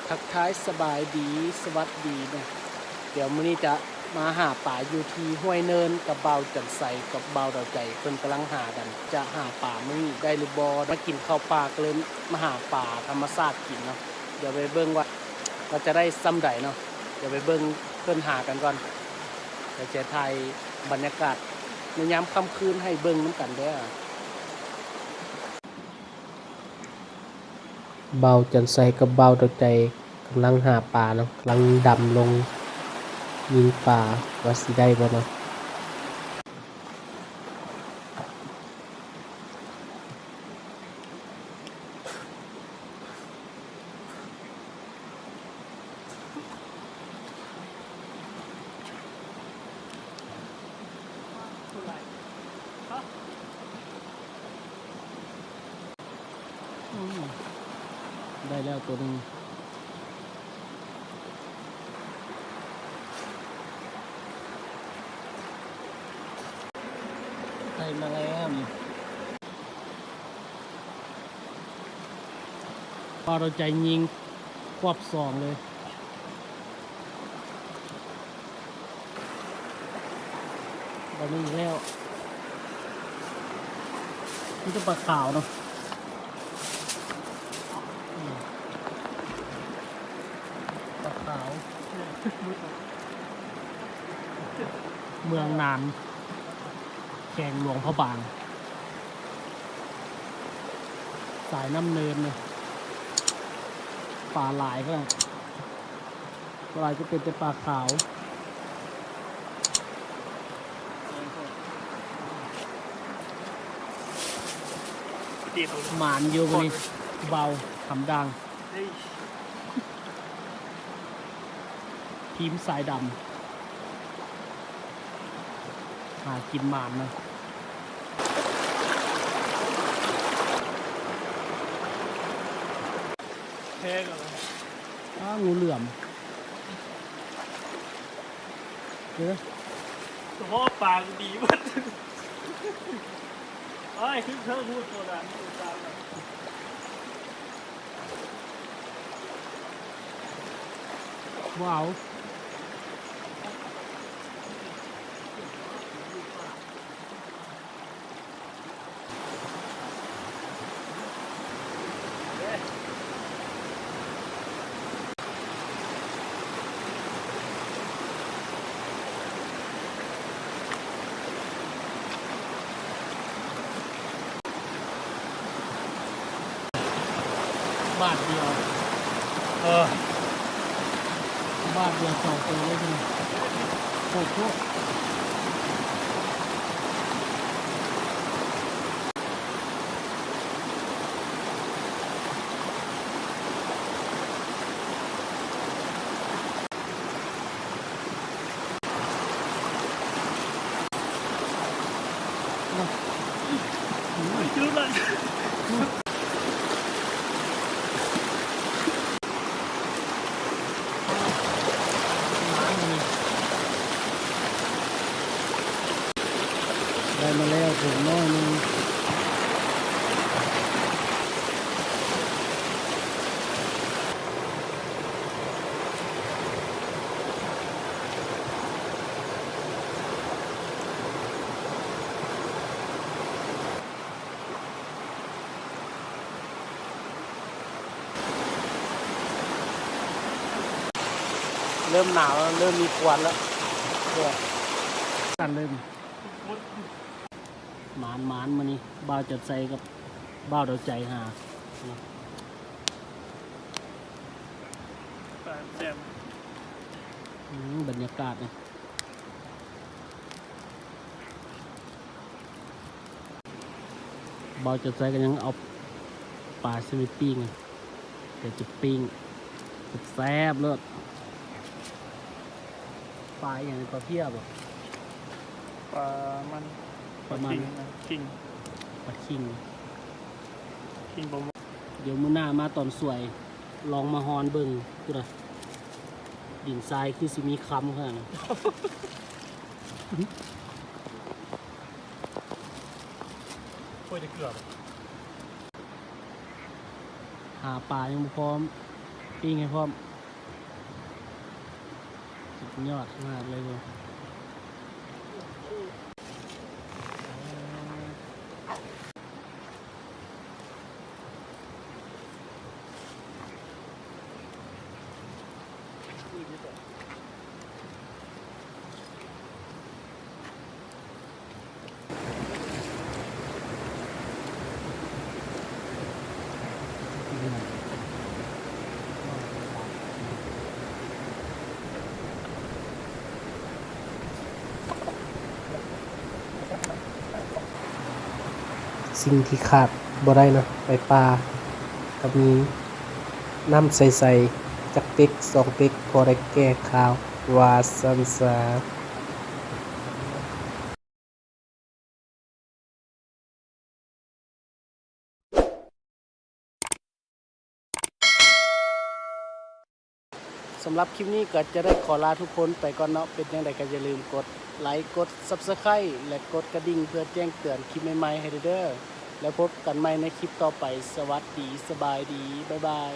ทักทายสบายดีสวัสดีนะเดี๋ยวมื้อนี้จะมาหาป่าอยู่ที่ห้วยเนินกับเบาจันใสกับเบาดาวใจเพิ่นกำลังหากันจะหาป่ามื้อนี้ได้หรือบ่มากินข้าวปลาก็เลยมาหาป่าธรรมชาติกินเนาะเดี๋ยวไปเบิ่งว่าเราจะได้ซ้ำใดเนาะเดี๋ยวไปเบิ่งเพิ่นหากันก่อนเดี๋ยวจะถ่ายบรรยากาศในยามค่ำคืนให้เบิ่งนำกันเด้อเบาจันใสกับเบาดาวใจกำลังหาป่าเนาะกำลังดำลงยิงป่าว่าสิได้บ่เนาะได้แล้วตัวนึงได้มาแล้วนี่พอเราใจยิงควบสองเลยตอนนี้อีกแล้วนี่จะปลาขาวเนาะปลาขาวเมืองนานแข่งหลวงพระบางสายน้ำเนินเนี่ยปลาหลายก็ปลาจะเป็นแต่ปลาขาวหมานอยู่บนนี้เบาทำดังทีมสายดำหากินหมานนะแพ้กันเลยงูเหลื่อมเดี๋ยวเฉพาะปากดีมากไอ้คือเธอพูดตัวนั้นตัวตามเลยว้าวบาทเดียวบาทเดียวสองตัวเลยทีนี้โอ้โหไม่จืดเลยได้มาแล้วถุงน้อยนึงเริ่มหนาวแล้วเริ่มมีควันแล้วตัวสั่นเริ่มหมานมานี่บ่าวจัดใส่กับบ่าวเดาใจหาปากแจ่มบรรยากาศนะบ่าวจัดใส่กันยังเอาปลาสลิดปิ้งเดี๋ยวจะปิ้งแซ่บเลิศปลาอย่างปลาเพียบอ่ะ ปลามัน ประมาณ คิง ปลาคิง ประมาณเดี๋ยวมื้อหน้ามาตอนสวยลองมาฮอนเบิ่งกูนะดินทรายคือสิมีคำขนาดนั้นค่อยจะเกลือหาปลายังบ่พร้อม ปิ้งให้พร้อมสุดยอดมากเลยบ่สิ่งที่ขาดบ่ได้เนาะไปปลาก็มีน้ำใสๆจักเป๊ก2 เป๊กพอได้แก้ข้าวว่าซันซาสำหรับคลิปนี้ก็จะได้ขอลาทุกคนไปก่อนเนาะเป็นจังไดก็อย่าลืมกดไลค์กด Subscribe และกดกระดิ่งเพื่อแจ้งเตือนคลิปใหม่ๆให้เด้อแล้วพบกันใหม่ในคลิปต่อไปสวัสดีสบายดีบ๊ายบาย